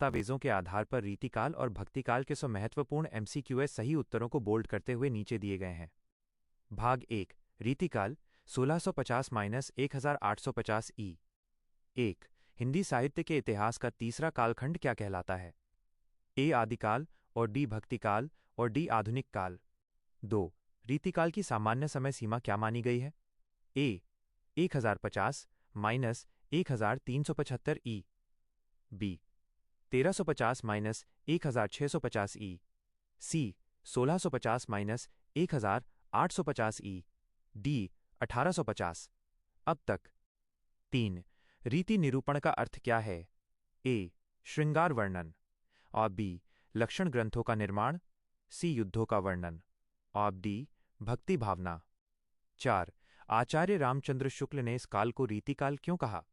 दस्तावेजों के आधार पर रीतिकाल और भक्तिकाल के 100 महत्वपूर्ण एमसीक्यूएस सही उत्तरों को बोल्ड करते हुए नीचे दिए गए हैं। भाग 1 रीतिकाल 1650-1850 ई। 1 हिंदी साहित्य के इतिहास का तीसरा कालखंड क्या कहलाता है? ए आदिकाल और डी भक्तिकाल और डी आधुनिक काल। 2 रीतिकाल की सामान्य समय सीमा क्या मानी गई है? ए 1050-1375 ई। बी 1350-1650 ई। सी 1650-1850 ई। डी 1850। अब तक। 3 रीति निरूपण का अर्थ क्या है? ए श्रृंगार वर्णन और बी लक्षण ग्रंथों का निर्माण, सी युद्धों का वर्णन और डी भक्ति भावना। 4 आचार्य रामचंद्र शुक्ल ने इस काल को रीतिकाल क्यों कहा?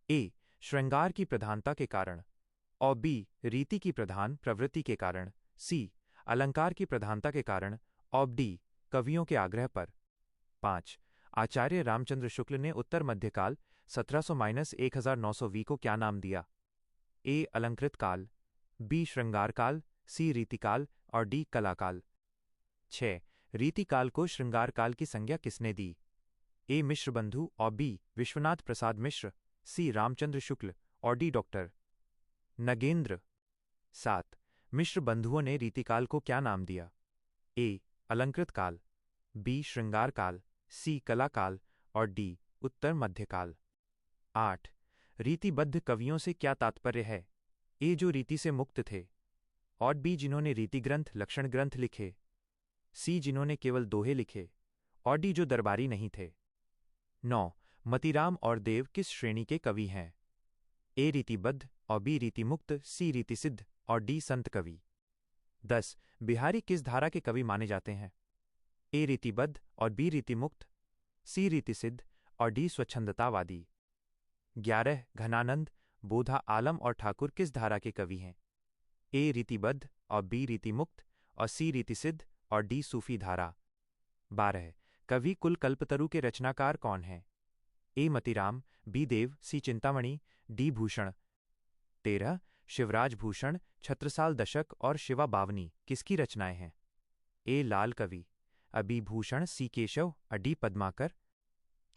ए श्रृंगार की प्रधानता के कारण और बी रीति की प्रधान प्रवृत्ति के कारण, सी अलंकार की प्रधानता के कारण और डी कवियों के आग्रह पर। 5 आचार्य रामचंद्र शुक्ल ने उत्तर मध्यकाल 1700-1900 को क्या नाम दिया? ए अलंकृत काल, बी श्रृंगार काल, सी रीतिकाल और डी कलाकाल। 6 रीतिकाल को श्रृंगार काल की संज्ञा किसने दी? ए मिश्र बंधु और बी विश्वनाथ प्रसाद मिश्र, सी रामचंद्र शुक्ल और डी डॉक्टर नगेंद्र। 7 मिश्र बंधुओं ने रीतिकाल को क्या नाम दिया? ए अलंकृत काल, बी श्रृंगार काल, सी कलाकाल और डी उत्तर मध्यकाल। 8 रीतिबद्ध कवियों से क्या तात्पर्य है? ए जो रीति से मुक्त थे और बी जिन्होंने रीति ग्रंथ लक्षण ग्रंथ लिखे, सी जिन्होंने केवल दोहे लिखे और डी जो दरबारी नहीं थे। 9 मतीराम और देव किस श्रेणी के कवि हैं? ए रीतिबद्ध और बी रीतिमुक्त, सी रीतिसिद्ध और डी संत कवि। 10 बिहारी किस धारा के कवि माने जाते हैं? ए रीतिबद्ध और बी रीतिमुक्त, सी रीतिसिद्ध और डी स्वच्छंदतावादी। 11 घनानंद, बोधा आलम और ठाकुर किस धारा के कवि हैं? ए रीतिबद्ध और बी रीतिमुक्त और सी रीतिसिद्ध और डी सूफी धारा। 12 कवि कुल कल्पतरु के रचनाकार कौन हैं? ए मतीराम, बी देव, सी चिंतामणि, डी भूषण। 13 शिवराज भूषण, छत्रसाल दशक और शिवा बावनी किसकी रचनाएं हैं? ए लाल कवि, अबी भूषण, सी केशव और डी पद्माकर।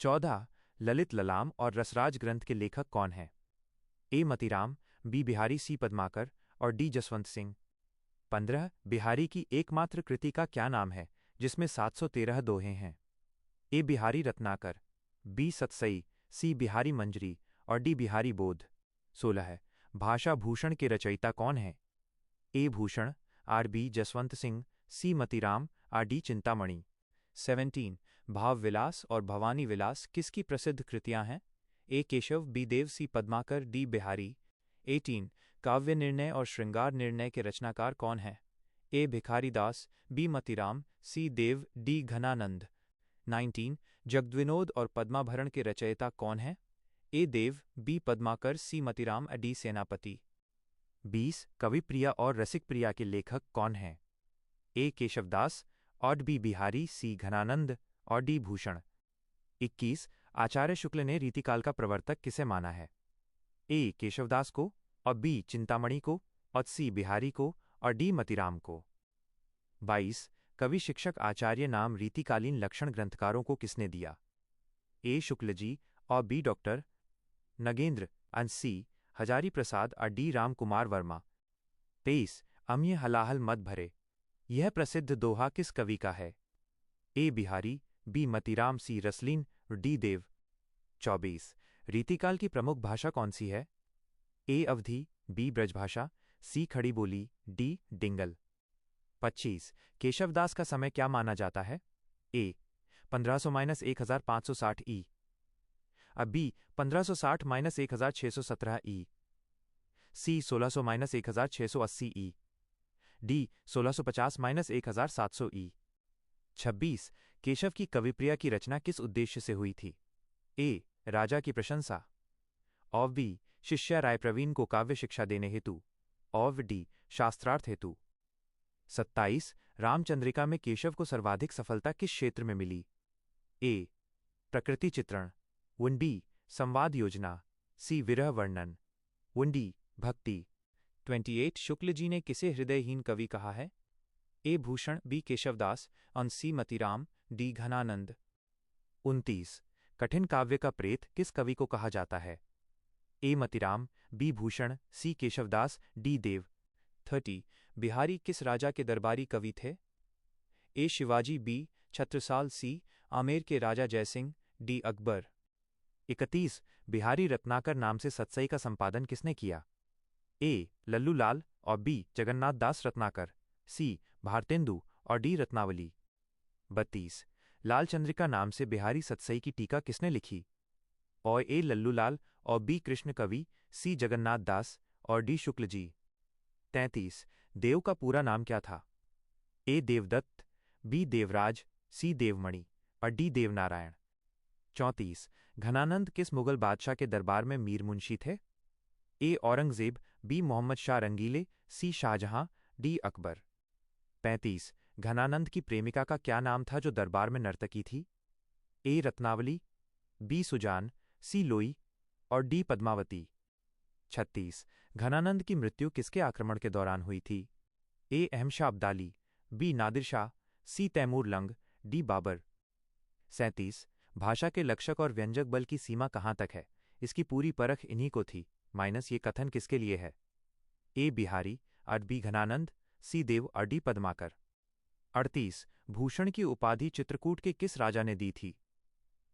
14 ललित ललाम और रसराज ग्रंथ के लेखक कौन हैं? ए मतीराम, बी बिहारी, सी पद्माकर और डी जसवंत सिंह। 15 बिहारी की एकमात्र कृति का क्या नाम है जिसमें 713 दोहे हैं? ए बिहारी रत्नाकर, बी सतसई, सी बिहारी मंजरी और डी बिहारी बोध। 16 भाषा भूषण के रचयिता कौन हैं? ए भूषण, आर बी जसवंत सिंह, सी मतीराम, आर डी चिंतामणि। 17 भाव विलास और भवानी विलास किसकी प्रसिद्ध कृतियां हैं? ए केशव, बी देव, सी पद्माकर, डी बिहारी। 18 काव्य निर्णय और श्रृंगार निर्णय के रचनाकार कौन हैं? ए भिखारी दास, बी मतीराम, सी देव, डी घनानंद। 19 जगद्विनोद और पद्माभरण के रचयिता कौन हैं? ए देव, बी पद्माकर, सी मतीराम, डी सेनापति। 20 कविप्रिया और रसिक प्रिया के लेखक कौन हैं? ए केशवदास और बी बिहारी, सी घनानंद और डी भूषण। 21 आचार्य शुक्ल ने रीतिकाल का प्रवर्तक किसे माना है? ए केशवदास को और बी चिंतामणि को और सी बिहारी को और डी मतीराम को। 22 कवि शिक्षक आचार्य नाम रीतिकालीन लक्षण ग्रंथकारों को किसने दिया? ए शुक्ल जी और बी डॉक्टर नगेंद्र और सी हजारी प्रसाद और डी राम कुमार वर्मा। 23 अम्य हलाहल मत भरे यह प्रसिद्ध दोहा किस कवि का है? ए बिहारी, बी मतीराम, सी रसलीन, डी देव। 24 रीतिकाल की प्रमुख भाषा कौन सी है? ए अवधी, बी ब्रजभाषा, सी खड़ी बोली, डी डिंगल। 25 केशवदास का समय क्या माना जाता है? ए 1500-1560 ई, बी 1560-1617 ई, सी 1600-1680 ई, डी 1650-1700 ई। 26 केशव की कविप्रिया की रचना किस उद्देश्य से हुई थी? ए राजा की प्रशंसा और बी शिष्या राय प्रवीण को काव्य शिक्षा देने हेतु और डी शास्त्रार्थ हेतु। 27 रामचंद्रिका में केशव को सर्वाधिक सफलता किस क्षेत्र में मिली? ए प्रकृति चित्रण, बी संवाद योजना, सी विरह वर्णन, डी भक्ति। 28 शुक्ल जी ने किसे हृदयहीन कवि कहा है? ए भूषण, बी केशवदास, और सी मतीराम, डी घनानंद। 29 कठिन काव्य का प्रेत किस कवि को कहा जाता है? ए मतीराम, बी भूषण, सी केशवदास, डी देव। 30 बिहारी किस राजा के दरबारी कवि थे? ए शिवाजी, बी छत्रसाल, सी आमेर के राजा जयसिंह, डी अकबर। 31 बिहारी रत्नाकर नाम से सतसई का संपादन किसने किया? ए लल्लू लाल और बी जगन्नाथ दास रत्नाकर, सी भारतेंदु और डी रत्नावली। 32 लाल चंद्रिका नाम से बिहारी सतसई की टीका किसने लिखी? और ए लल्लू लाल और बी कृष्ण कवि, सी जगन्नाथ दास और डी शुक्ल जी। 33 देव का पूरा नाम क्या था? ए देवदत्त, बी देवराज, सी देवमणि और डी देवनारायण। 34 घनानंद किस मुगल बादशाह के दरबार में मीर मुंशी थे? ए औरंगजेब, बी मोहम्मद शाह रंगीले, सी शाहजहां, डी अकबर। 35 घनानंद की प्रेमिका का क्या नाम था जो दरबार में नर्तकी थी? ए रत्नावली, बी सुजान, सी लोई और डी पद्मावती। 36 घनानंद की मृत्यु किसके आक्रमण के दौरान हुई थी? ए अहमशाह अब्दाली, बी नादिर शाह, सी तैमूर लंग, डी बाबर। 37 भाषा के लक्षक और व्यंजक बल की सीमा कहाँ तक है? इसकी पूरी परख इन्हीं को थी, माइनस ये कथन किसके लिए है? ए बिहारी, और बी घनानंद, सी देव और डी पद्माकर। 38 भूषण की उपाधि चित्रकूट के किस राजा ने दी थी?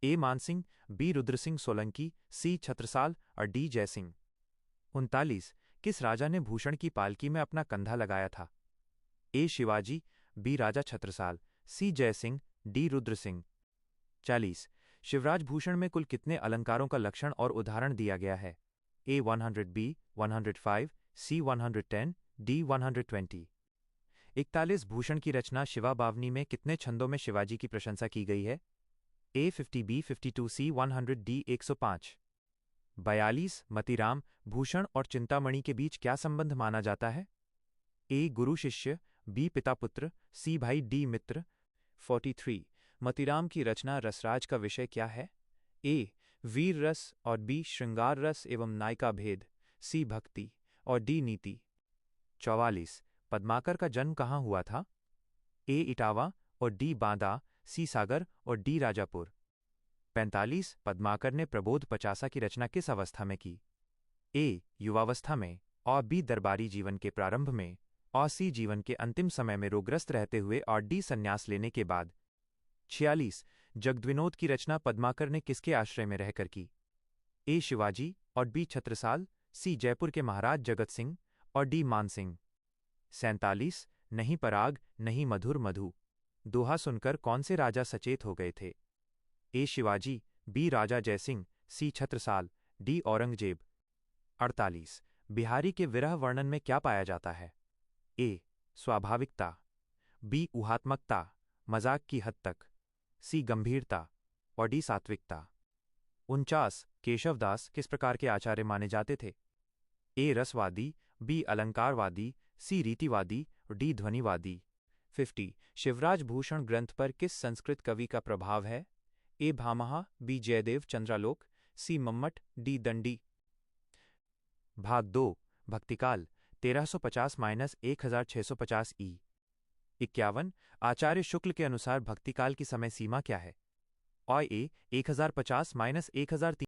ए मानसिंह, बी रुद्रसिंह सोलंकी, सी छत्रसाल और डी जयसिंह। 39 किस राजा ने भूषण की पालकी में अपना कंधा लगाया था? ए शिवाजी, बी राजा छत्रसाल, सी जयसिंह, डी रुद्रसिंह। 40 शिवराज भूषण में कुल कितने अलंकारों का लक्षण और उदाहरण दिया गया है? ए 100, बी 105, सी 110, डी 120। 41 भूषण की रचना शिवा बावनी में कितने छंदों में शिवाजी की प्रशंसा की गई है? ए 50, बी 52, सी 100, डी 105। 42 मतीराम, भूषण और चिंतामणि के बीच क्या संबंध माना जाता है? ए गुरु शिष्य, बी पिता पुत्र, सी भाई, डी मित्र। 43 मतीराम की रचना रसराज का विषय क्या है? ए वीर रस और बी श्रृंगार रस एवं नायिका भेद, सी भक्ति और डी नीति। 44 पद्माकर का जन्म कहाँ हुआ था? ए इटावा और डी बांदा, सी सागर और डी राजापुर। 45 पद्माकर ने प्रबोध पचासा की रचना किस अवस्था में की? ए युवावस्था में और बी दरबारी जीवन के प्रारंभ में और सी जीवन के अंतिम समय में रोगग्रस्त रहते हुए और डी संन्यास लेने के बाद। 46 जगद्विनोद की रचना पद्माकर ने किसके आश्रय में रहकर की? ए शिवाजी और बी छत्रसाल, सी जयपुर के महाराज जगत सिंह और डी मानसिंह। 47 नहीं पराग नहीं मधुर मधु दोहा सुनकर कौन से राजा सचेत हो गए थे? ए शिवाजी, बी राजा जयसिंह, सी छत्रसाल, डी औरंगजेब। 48 बिहारी के विरह वर्णन में क्या पाया जाता है? ए स्वाभाविकता, बी ऊहात्मकता, मजाक की हद तक, सी गंभीरता और डी सात्विकता। 49 केशवदास किस प्रकार के आचार्य माने जाते थे? ए रसवादी, बी अलंकारवादी, सी रीतिवादी और डी ध्वनिवादी। 50 शिवराज भूषण ग्रंथ पर किस संस्कृत कवि का प्रभाव है? ए भामहा, बी जयदेव चंद्रालोक, सी मम्मट, डी दंडी। भाग 2 भक्तिकाल 1350-1650 ई। 51 आचार्य शुक्ल के अनुसार भक्तिकाल की समय सीमा क्या है? और ए 1050-1003